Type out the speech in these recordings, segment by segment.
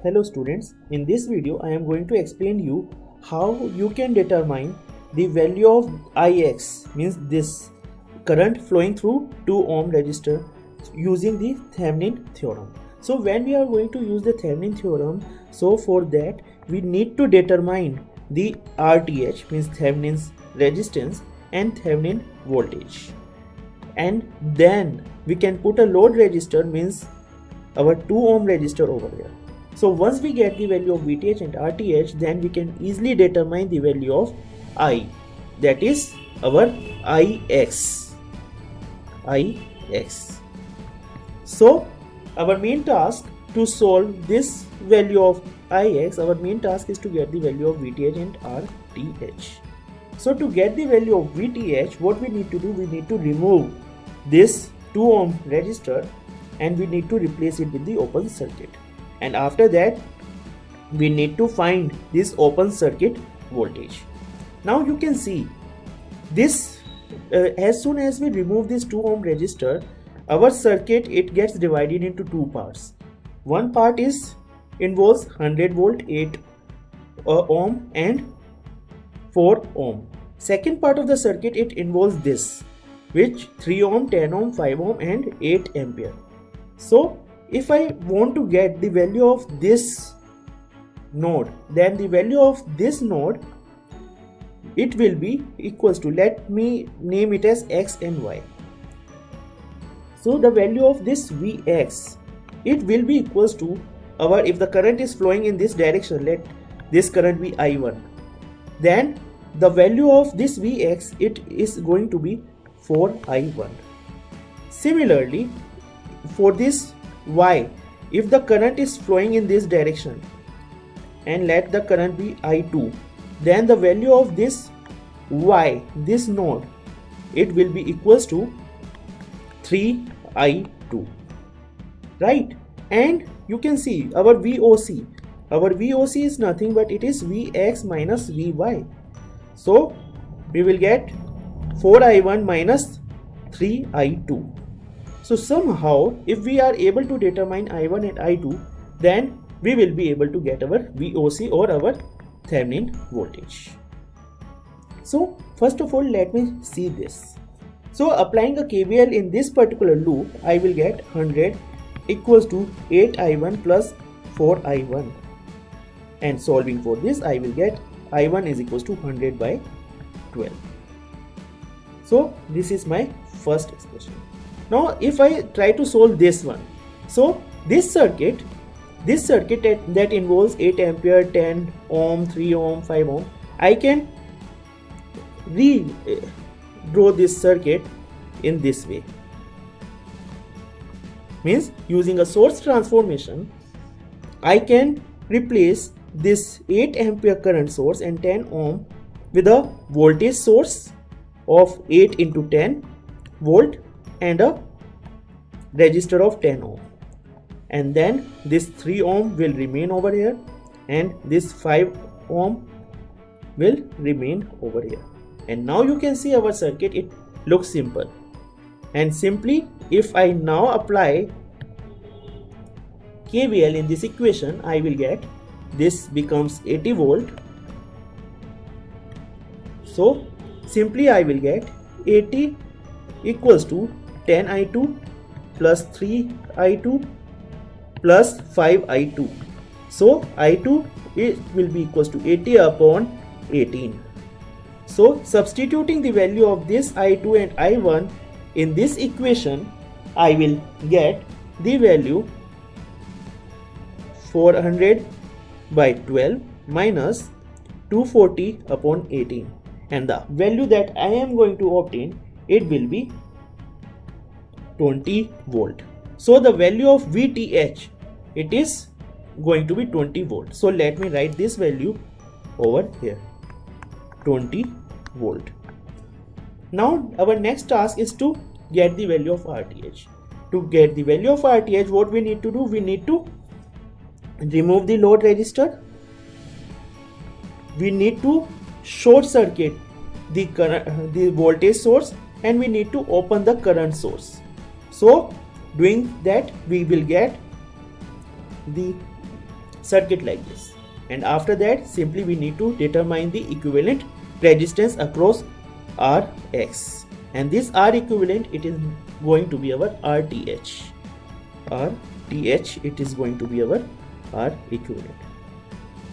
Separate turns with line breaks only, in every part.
Hello students, in this video I am going to explain you how you can determine the value of Ix, means this current flowing through 2 ohm resistor using the Thevenin theorem. So when we are going to use the Thevenin theorem, so for that we need to determine the RTH, means Thevenin's resistance, and Thevenin voltage, and then we can put a load resistor, means our 2 ohm resistor over here. So once we get the value of VTH and RTH, then we can easily determine the value of I, that is our Ix. So our main task to solve this value of Ix, our main task is to get the value of VTH and RTH. So to get the value of VTH, what we need to do, we need to remove this 2 ohm resistor and we need to replace it with the open circuit, and after that we need to find this open circuit voltage. Now you can see this, as soon as we remove this 2 ohm resistor, our circuit, it gets divided into 2 parts. One part involves 100 volt, 8 ohm and 4 ohm. Second part of the circuit, it involves this, which 3 ohm, 10 ohm, 5 ohm and 8 ampere. So if I want to get the value of this node, then the value of this node, it will be equals to, let me name it as X and Y. So the value of this Vx, it will be equals to our, if the current is flowing in this direction, let this current be I1, then the value of this Vx, it is going to be 4I1. Similarly, for this Y, if the current is flowing in this direction and let the current be I2, then the value of this Y, this node, it will be equals to 3I2, right? And you can see our VOC is nothing but it is Vx minus Vy. So we will get 4I1 minus 3I2. So somehow if we are able to determine I1 and I2, then we will be able to get our VOC or our Thevenin voltage. So first of all, let me see this. So applying a KVL in this particular loop, I will get 100 equals to 8I1 plus 4I1, and solving for this I will get I1 is equals to 100 by 12. So this is my first expression. Now if I try to solve this one, so this circuit that involves 8 ampere, 10 ohm, 3 ohm, 5 ohm, I can redraw this circuit in this way. Means using a source transformation, I can replace this 8 ampere current source and 10 ohm with a voltage source of 8 into 10 volt and a resistor of 10 ohm, and then this 3 ohm will remain over here and this 5 ohm will remain over here. And now you can see our circuit, it looks simple. And simply if I now apply KVL in this equation, I will get this becomes 80 volt. So simply I will get 80 equals to 10I2 plus 3I2 plus 5I2. So I2, it will be equals to 80 upon 18. So substituting the value of this I2 and I1 in this equation, I will get the value 400 by 12 minus 240 upon 18, and the value that I am going to obtain, it will be 20 volt. So the value of VTH, it is going to be 20 volt. So let me write this value over here, 20 volt. Now our next task is to get the value of RTH. To get the value of RTH, what we need to do, we need to remove the load resistor, we need to short circuit the voltage source, and we need to open the current source. So doing that, we will get the circuit like this. And after that, simply we need to determine the equivalent resistance across Rx, and this R equivalent, it is going to be our RTH. RTH, it is going to be our R equivalent.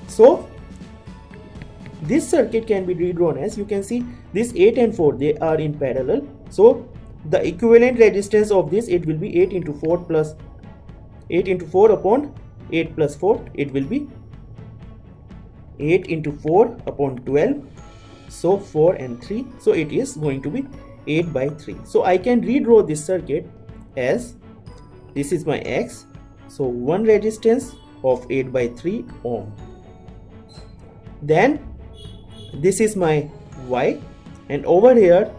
So this circuit can be redrawn as, you can see this 8 and 4, they are in parallel. So the equivalent resistance of this, it will be 8 into 4 plus 8 into 4 upon 8 plus 4, it will be 8 into 4 upon 12, so 4 and 3, so it is going to be 8 by 3. So I can redraw this circuit as, this is my X, so one resistance of 8 by 3 ohm. Then this is my Y, and over here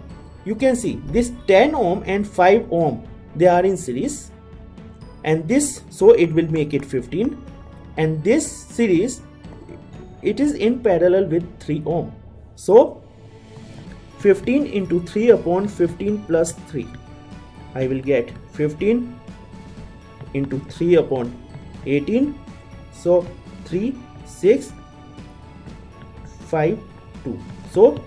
you can see this 10 ohm and 5 ohm, they are in series, and this, so it will make it 15, and this series, it is in parallel with 3 ohm. So 15 into 3 upon 15 plus 3, I will get 15 into 3 upon 18, so 3, 6, 5, 2, so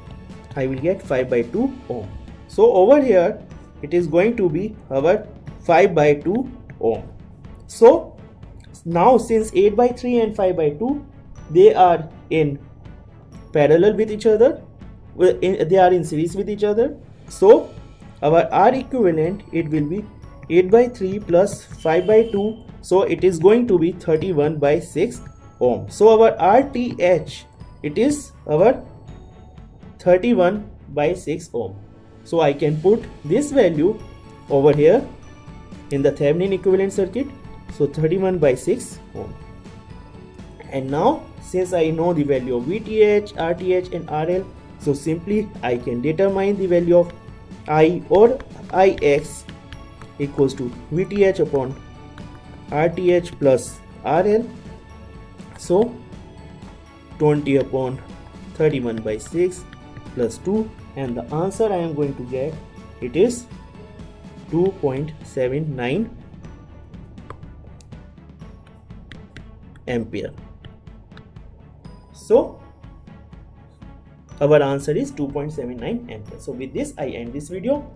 I will get 5 by 2 ohm. So over here it is going to be our 5 by 2 ohm. So now since 8 by 3 and 5 by 2, they are in parallel with each other, they are in series with each other, so our R equivalent, it will be 8 by 3 plus 5 by 2, so it is going to be 31 by 6 ohm. So our RTH, it is our 31 by 6 ohm. So I can put this value over here in the Thevenin equivalent circuit, so 31 by 6 ohm. And now since I know the value of VTH, RTH and RL, so simply I can determine the value of I or Ix equals to VTH upon RTH plus RL, so 20 upon 31 by 6 plus 2, and the answer I am going to get, it is 2.79 ampere. So our answer is 2.79 ampere. So with this I end this video.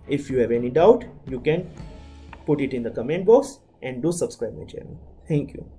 If you have any doubt, you can put it in the comment box, and do subscribe my channel. Thank you.